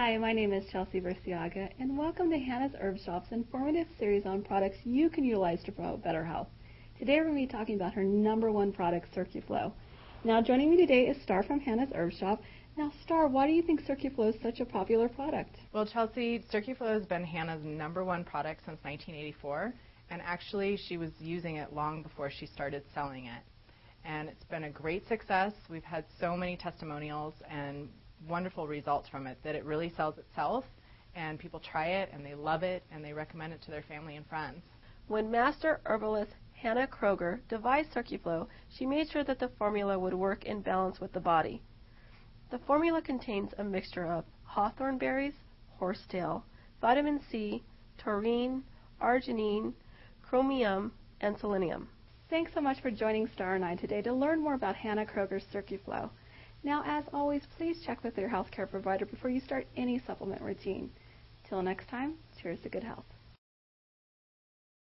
Hi, my name is Chelsea Burciaga, and welcome to Hannah's Herb Shop's informative series on products you can utilize to promote better health. Today we're going to be talking about her #1 product, CircuFlow. Now joining me today is Star from Hannah's Herb Shop. Now Star, why do you think CircuFlow is such a popular product? Well, Chelsea, CircuFlow has been Hannah's #1 product since 1984, and actually she was using it long before she started selling it. And it's been a great success. We've had so many testimonials and wonderful results from it that it really sells itself, and people try it and they love it and they recommend it to their family and friends. When master herbalist Hannah Kroger devised CircuFlow, she made sure that the formula would work in balance with the body. The formula contains a mixture of hawthorn berries, horsetail, vitamin C, taurine, arginine, chromium, and selenium. Thanks so much for joining Star and I today to learn more about Hannah Kroger's CircuFlow. Now, as always, please check with your healthcare provider before you start any supplement routine. Till next time, cheers to good health.